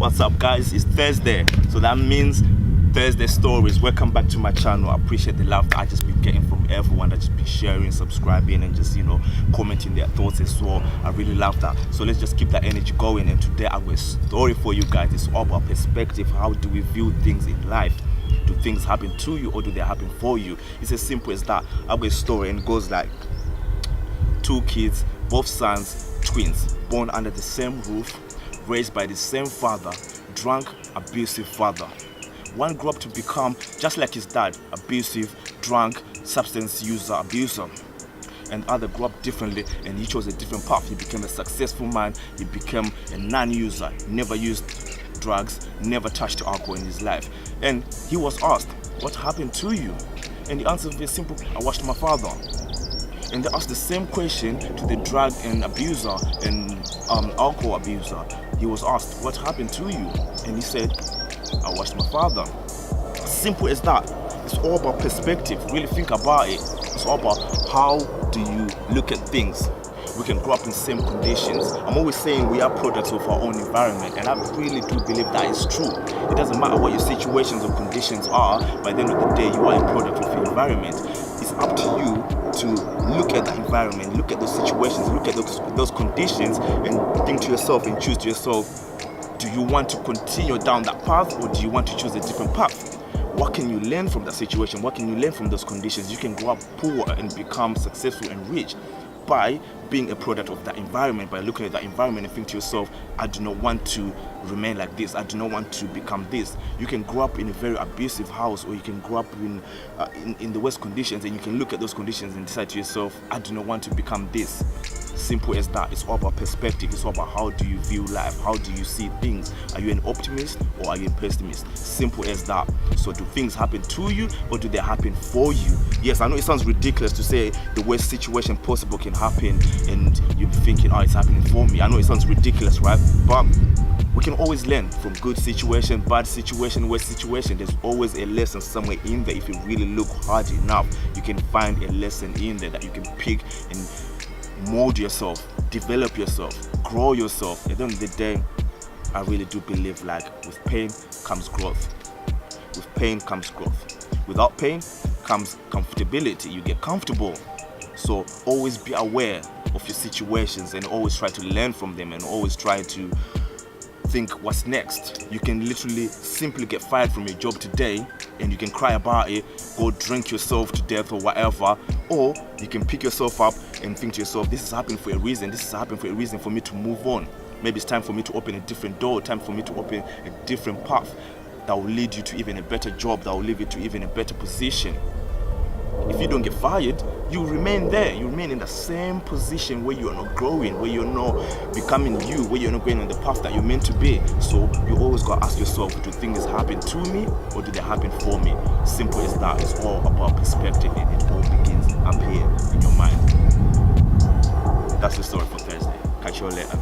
What's up, guys? It's Thursday, so that means Thursday stories. Welcome back to my channel. I appreciate the love that I just been getting from everyone that just been sharing, subscribing, and just commenting their thoughts as well. I really love that. So let's just keep that energy going. And today I have a story for you guys. It's all about perspective. How do we view things in life? Do things happen to you or do they happen for you? It's as simple as that. I have a story and it goes like: two kids, both sons, twins, born under the same roof, raised by the same father, drunk, abusive father. One grew up to become just like his dad, abusive, drunk, substance user, abuser. And the other grew up differently and he chose a different path. He became a successful man, he became a non-user, never used drugs, never touched alcohol in his life. And he was asked, what happened to you? And the answer is very simple: I watched my father. And they asked the same question to the drug and abuser and alcohol abuser. He was asked, what happened to you? And he said, I watched my father. Simple as that. It's all about perspective. Really think about it. It's all about how do you look at things. We can grow up in the same conditions. I'm always saying we are products of our own environment, and I really do believe that is true. It doesn't matter what your situations or conditions are. By the end of the day, you are a product of your environment. It's up to you to look at the environment, look at those situations, look at those conditions, and think to yourself and choose to yourself, do you want to continue down that path or do you want to choose a different path? What can you learn from that situation? What can you learn from those conditions? You can grow up poor and become successful and rich by being a product of that environment, by looking at that environment and think to yourself, I do not want to remain like this, I do not want to become this. You can grow up in a very abusive house, or you can grow up in the worst conditions, and you can look at those conditions and decide to yourself, I do not want to become this. Simple as that. It's all about perspective. It's all about how do you view life, how do you see things. Are you an optimist or are you a pessimist? Simple as that. So do things happen to you or do they happen for you? Yes, I know it sounds ridiculous to say the worst situation possible can happen and you'll be thinking, oh, it's happening for me. I know it sounds ridiculous, right? But we can always learn from good situation, bad situation, worst situation. There's always a lesson somewhere in there. If you really look hard enough, you can find a lesson in there that you can pick and mold yourself, develop yourself, grow yourself. At the end of the day, I really do believe like with pain comes growth. With pain comes growth. Without pain comes comfortability. You get comfortable. So always be aware of your situations and always try to learn from them and always try to think what's next. You can literally simply get fired from your job today and you can cry about it, go drink yourself to death or whatever, or you can pick yourself up and think to yourself, this is happening for a reason, this is happening for a reason for me to move on. Maybe it's time for me to open a different door, time for me to open a different path that will lead you to even a better job, that will lead you to even a better position. If you don't get fired, you remain there. You remain in the same position where you are not growing, where you're not becoming you, where you're not going on the path that you're meant to be. So you always got to ask yourself, do things happen to me or do they happen for me? Simple as that. It's all about perspective and it all begins up here in your mind. That's the story for Thursday. Catch you all later.